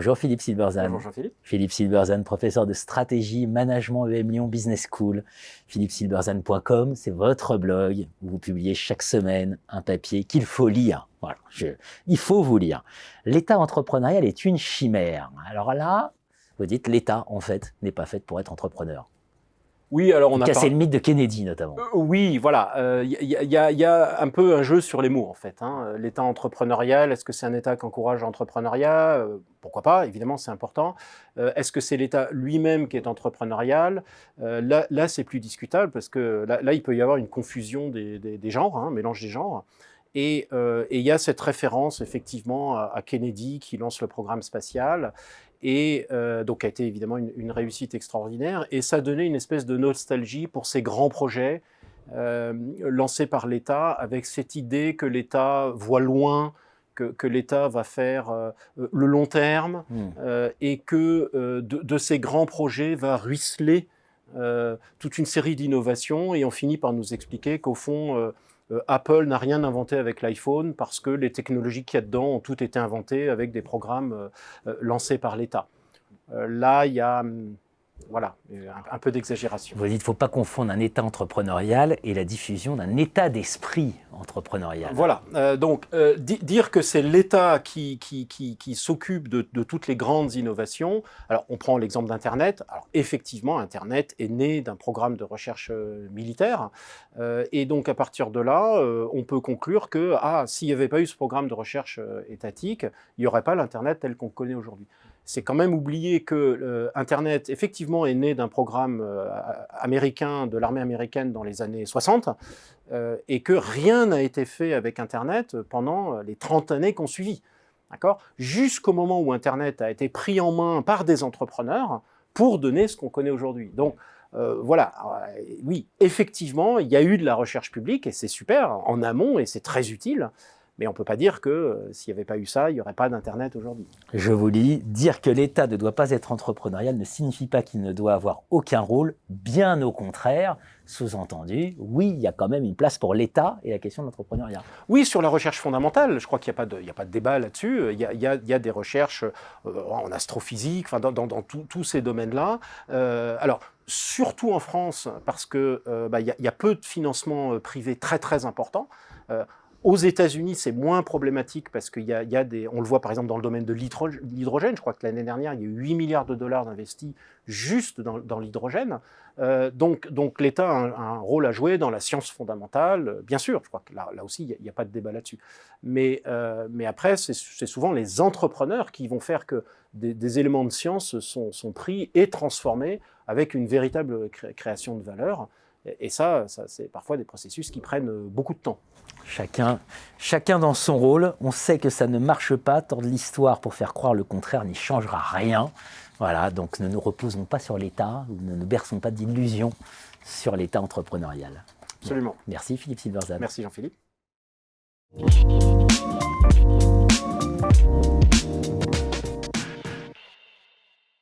Bonjour Philippe Silberzan. Bonjour Jean-Philippe. Philippe Silberzan, professeur de stratégie, management EM Lyon Business School. philippsilberzan.com, c'est votre blog où vous publiez chaque semaine un papier qu'il faut lire. Voilà, il faut vous lire. L'État entrepreneurial est une chimère. Alors là, vous dites l'État, en fait, n'est pas fait pour être entrepreneur. Oui, alors on a cassé le mythe de Kennedy, notamment. Oui, voilà. Il y a un peu un jeu sur les mots, en fait. L'État entrepreneurial, est-ce que c'est un État qui encourage l'entrepreneuriat? Pourquoi pas, évidemment, c'est important. Est-ce que c'est l'État lui-même qui est entrepreneurial? Là, c'est plus discutable, parce que là, il peut y avoir une confusion des genres, un mélange des genres. Et il y a cette référence, effectivement, à Kennedy, qui lance le programme spatial, et donc a été évidemment une réussite extraordinaire, et ça donnait une espèce de nostalgie pour ces grands projets lancés par l'État, avec cette idée que l'État voit loin, que l'État va faire le long terme, et que de ces grands projets va ruisseler toute une série d'innovations, et on finit par nous expliquer qu'au fond, Apple n'a rien inventé avec l'iPhone parce que les technologies qu'il y a dedans ont toutes été inventées avec des programmes lancés par l'État. Là, il y a voilà, un peu d'exagération. Vous dites qu'il ne faut pas confondre un État entrepreneurial et la diffusion d'un état d'esprit entrepreneurial. Voilà, donc dire que c'est l'État qui s'occupe de toutes les grandes innovations. Alors, on prend l'exemple d'Internet. Alors, effectivement, Internet est né d'un programme de recherche militaire. Et donc, à partir de là, on peut conclure que s'il n'y avait pas eu ce programme de recherche étatique, il n'y aurait pas l'Internet tel qu'on le connaît aujourd'hui. C'est quand même oublier que Internet, effectivement, est né d'un programme américain, de l'armée américaine dans les années 60, et que rien n'a été fait avec Internet pendant les 30 années qu'on suivit. D'accord ? Jusqu'au moment où Internet a été pris en main par des entrepreneurs pour donner ce qu'on connaît aujourd'hui. Donc, voilà, oui, effectivement, il y a eu de la recherche publique, et c'est super, en amont, et c'est très utile. Mais on ne peut pas dire que s'il n'y avait pas eu ça, il n'y aurait pas d'Internet aujourd'hui. Je vous lis, dire que l'État ne doit pas être entrepreneurial ne signifie pas qu'il ne doit avoir aucun rôle, bien au contraire. Sous-entendu, oui, il y a quand même une place pour l'État et la question de l'entrepreneuriat. Oui, sur la recherche fondamentale, je crois qu'il n'y a pas de débat là-dessus. Il y a des recherches en astrophysique, enfin, dans tous ces domaines-là. Alors, surtout en France, parce qu'il y a peu de financement privé très très important. Aux États-Unis, c'est moins problématique parce qu'il y a des... On le voit par exemple dans le domaine de l'hydrogène. Je crois que l'année dernière, il y a eu 8 milliards de dollars d'investis juste dans l'hydrogène. Donc l'État a un rôle à jouer dans la science fondamentale. Bien sûr, je crois que là aussi, il n'y a pas de débat là-dessus. Mais après, c'est souvent les entrepreneurs qui vont faire que des éléments de science sont pris et transformés avec une véritable création de valeur. Et ça c'est parfois des processus qui prennent beaucoup de temps. Chacun dans son rôle. On sait que ça ne marche pas. Tordre l'histoire pour faire croire le contraire n'y changera rien. Voilà, donc ne nous reposons pas sur l'État, ne nous berçons pas d'illusions sur l'État entrepreneurial. Absolument. Merci Philippe Silberzan. Merci Jean-Philippe.